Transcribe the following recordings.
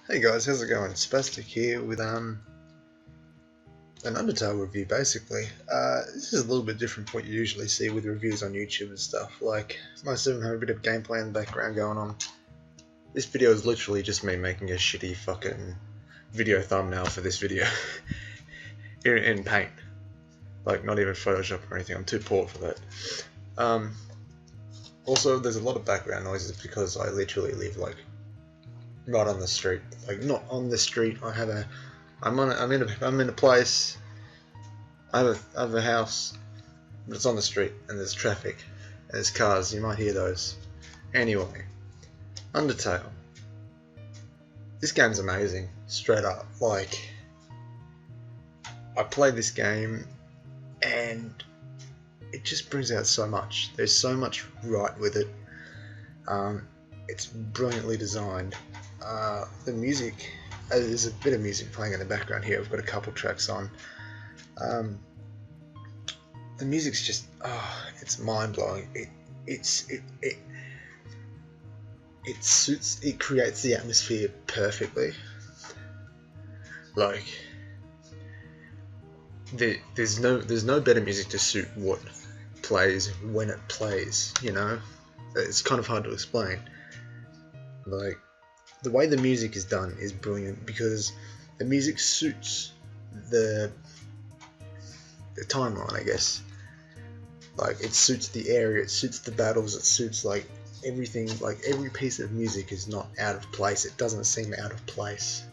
Hey guys, how's it going? Spastic here with an Undertale review basically. This is a little bit different from what you usually see with reviews on YouTube and stuff. Like, most of them have a bit of gameplay in the background going on. This video is literally just me making a shitty fucking video thumbnail for this video. in Paint. Like, not even Photoshop or anything, I'm too poor for that. Also, there's a lot of background noises because I literally live like right on the street. Like, not on the street. I'm in a place. I have a house, but it's on the street, and there's traffic, and there's cars. You might hear those. Anyway, Undertale. This game's amazing, straight up. Like, I played this game, and it just brings out so much. There's so much right with it. It's brilliantly designed. The music, there's a bit of music playing in the background here. I've got a couple tracks on. The music's just, it's mind blowing. It creates the atmosphere perfectly. Like, there's no better music to suit what plays when it plays. You know, it's kind of hard to explain. Like, the way the music is done is brilliant because the music suits the timeline, I guess. Like, it suits the area, it suits the battles, it suits like everything. Like, every piece of music is not out of place. It doesn't seem out of place.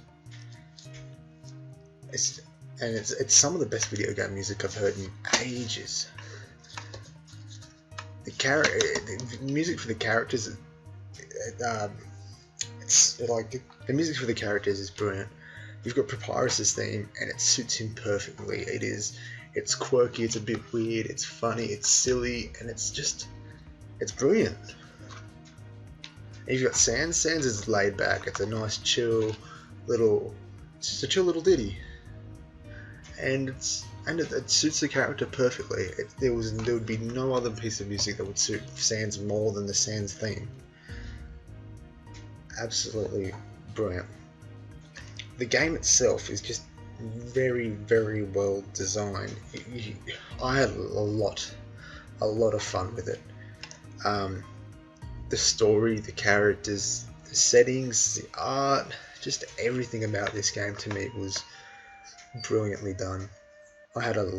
It's some of the best video game music I've heard in ages. The music for the characters, it's like, the music for the characters is brilliant. You've got Papyrus's theme, and it suits him perfectly. It's quirky, it's a bit weird, it's funny, it's silly, and it's brilliant. And you've got Sans. Sans is laid back. It's a nice, chill little ditty, and it suits the character perfectly. There would be no other piece of music that would suit Sans more than the Sans theme. Absolutely brilliant. The game itself is just very, very well designed. I had a lot of fun with it. The story, the characters, the settings, the art, just everything about this game to me was brilliantly done. I had a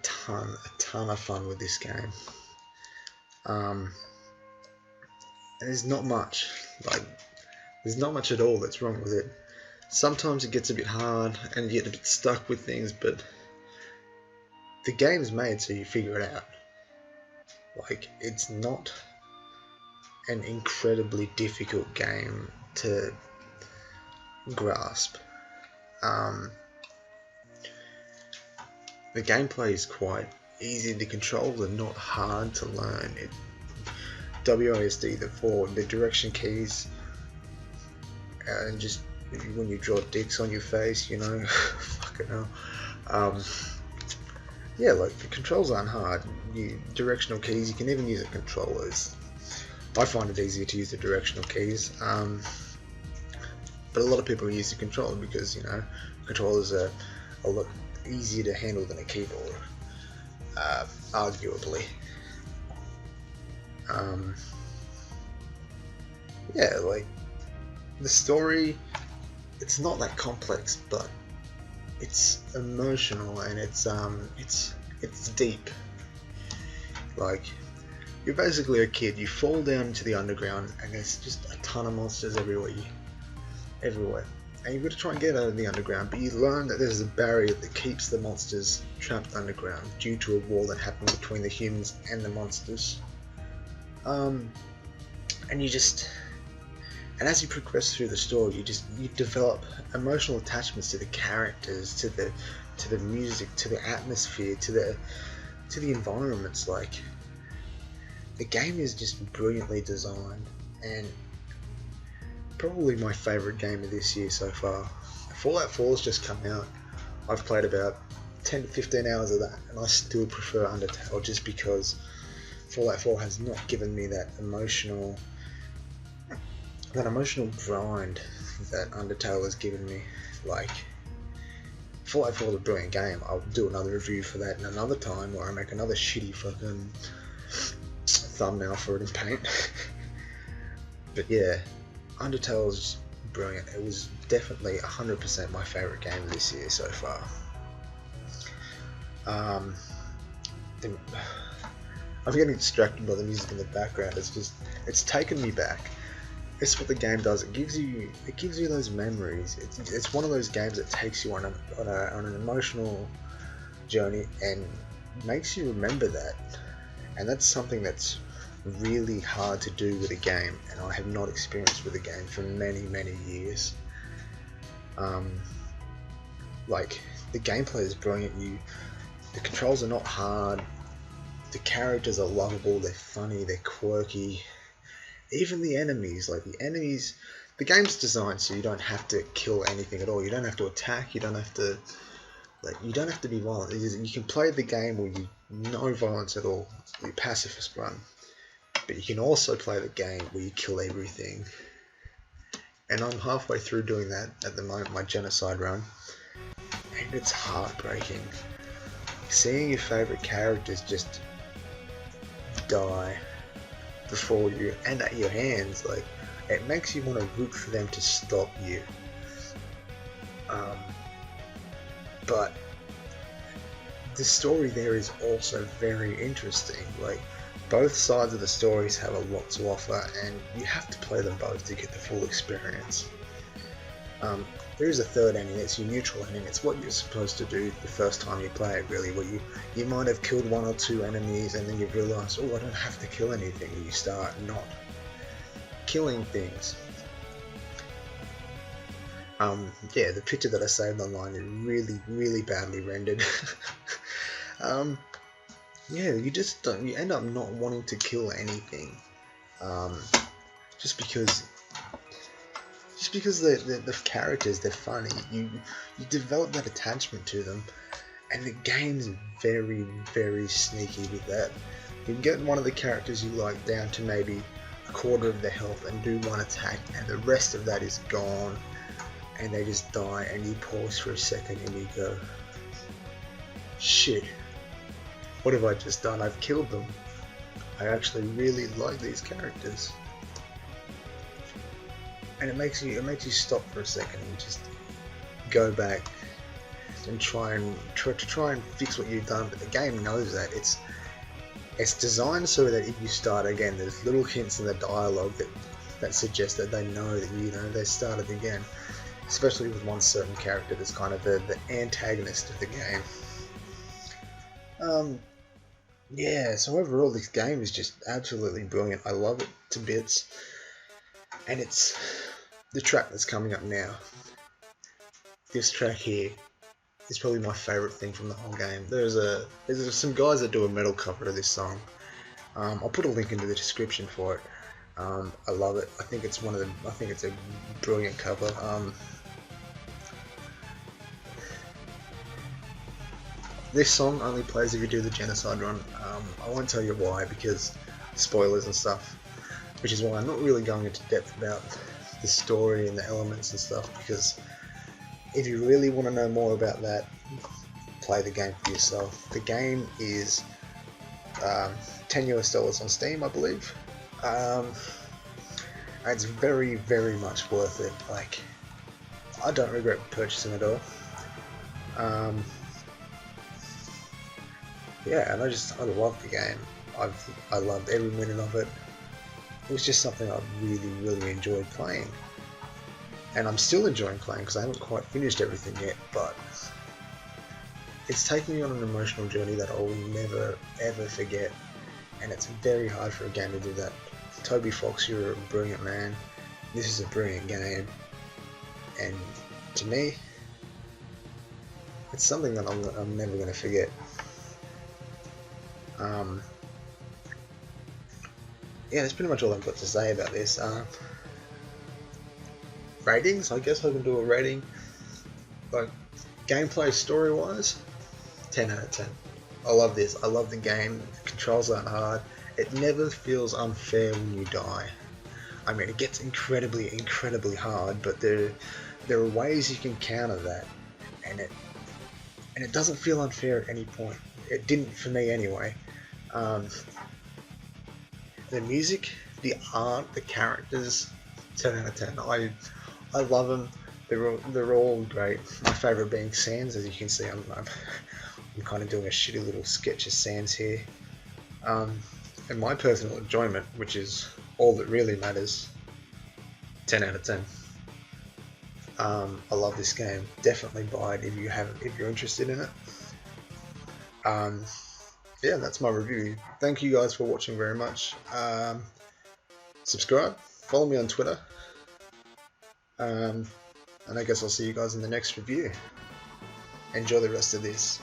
ton of fun with this game. And there's not much at all that's wrong with it. Sometimes it gets a bit hard and you get a bit stuck with things, but the game's made so you figure it out. Like, it's not an incredibly difficult game to grasp. The gameplay is quite easy to control and not hard to learn. WASD, the direction keys, and just when you draw dicks on your face, you know, fucking hell. Yeah, like, the controls aren't hard. Directional keys, you can even use the controllers. I find it easier to use the directional keys, but a lot of people use the controller because, you know, controllers are a lot easier to handle than a keyboard, arguably. Yeah, like, the story, it's not that complex, but it's emotional and it's deep. Like, you're basically a kid, you fall down into the underground and there's just a ton of monsters everywhere. And you've got to try and get out of the underground, but you learn that there's a barrier that keeps the monsters trapped underground due to a war that happened between the humans and the monsters. And as you progress through the story, you develop emotional attachments to the characters, to the music, to the atmosphere, to the environments. Like, the game is just brilliantly designed, and probably my favourite game of this year so far. Fallout 4 has just come out. I've played about 10 to 15 hours of that, and I still prefer Undertale just because Fallout 4 has not given me that emotional grind that Undertale has given me. Like, if I thought it was a brilliant game, I'll do another review for that in another time, or I make another shitty fucking thumbnail for it in Paint. But yeah, Undertale was brilliant. It was definitely 100% my favourite game of this year so far. I'm getting distracted by the music in the background. It's taken me back. It's what the game does. It gives you those memories. It's one of those games that takes you on an emotional journey and makes you remember that. And that's something that's really hard to do with a game, and I have not experienced with a game for many years. Like, the gameplay is brilliant. The controls are not hard. The characters are lovable. They're funny. They're quirky. Even the enemies, the game's designed so you don't have to kill anything at all. You don't have to attack. You don't have to be violent. You can play the game with no violence at all. You pacifist run. But you can also play the game where you kill everything. And I'm halfway through doing that at the moment, my genocide run. And it's heartbreaking. Seeing your favourite characters just die before you and at your hands, like, it makes you want to root for them to stop you. But the story there is also very interesting. Like, both sides of the stories have a lot to offer, and you have to play them both to get the full experience. There is a third ending. It's your neutral ending. It's what you're supposed to do the first time you play it, really, where you might have killed one or two enemies and then you realise, oh, I don't have to kill anything, and you start not killing things. Yeah, the picture that I saved online is really badly rendered. Yeah, you end up not wanting to kill anything, just because the characters, they're funny. You develop that attachment to them, and the game's very sneaky with that. You get one of the characters you like down to maybe a quarter of their health and do one attack, and the rest of that is gone, and they just die, and you pause for a second and you go, shit, what have I just done? I've killed them. I actually really like these characters. And it makes you stop for a second and just go back and try and fix what you've done. But the game knows that it's designed so that if you start again, there's little hints in the dialogue that suggest that they know that they started again. Especially with one certain character that's kind of the antagonist of the game. Yeah, so overall this game is just absolutely brilliant. I love it to bits. And it's the track that's coming up now. This track here is probably my favourite thing from the whole game. There's some guys that do a metal cover of this song. I'll put a link into the description for it. I love it. I think it's a brilliant cover. This song only plays if you do the genocide run. I won't tell you why, because spoilers and stuff, which is why I'm not really going into depth about the story and the elements and stuff, because if you really want to know more about that, play the game for yourself. The game is $10 US on Steam, I believe. It's very much worth it. Like, I don't regret purchasing it all. Yeah, and I love the game. I loved every minute of it. It was just something I really enjoyed playing, and I'm still enjoying playing because I haven't quite finished everything yet. But it's taken me on an emotional journey that I will never ever forget, and it's very hard for a game to do that. Toby Fox, you're a brilliant man. This is a brilliant game, and to me, it's something that I'm never going to forget. Yeah, that's pretty much all I've got to say about this. Ratings, I guess I can do a rating. Like, gameplay, story-wise, 10 out of 10. I love this. I love the game. The controls aren't hard. It never feels unfair when you die. I mean, it gets incredibly hard, but there are ways you can counter that, and it doesn't feel unfair at any point. It didn't for me anyway. Um, the music, the art, the characters, 10 out of 10. I love them. They're all great. My favourite being Sans, as you can see. I'm kind of doing a shitty little sketch of Sans here. And my personal enjoyment, which is all that really matters, 10 out of 10. I love this game. Definitely buy it if you're interested in it. Yeah, that's my review. Thank you guys for watching very much. Subscribe, follow me on Twitter, and I guess I'll see you guys in the next review. Enjoy the rest of this.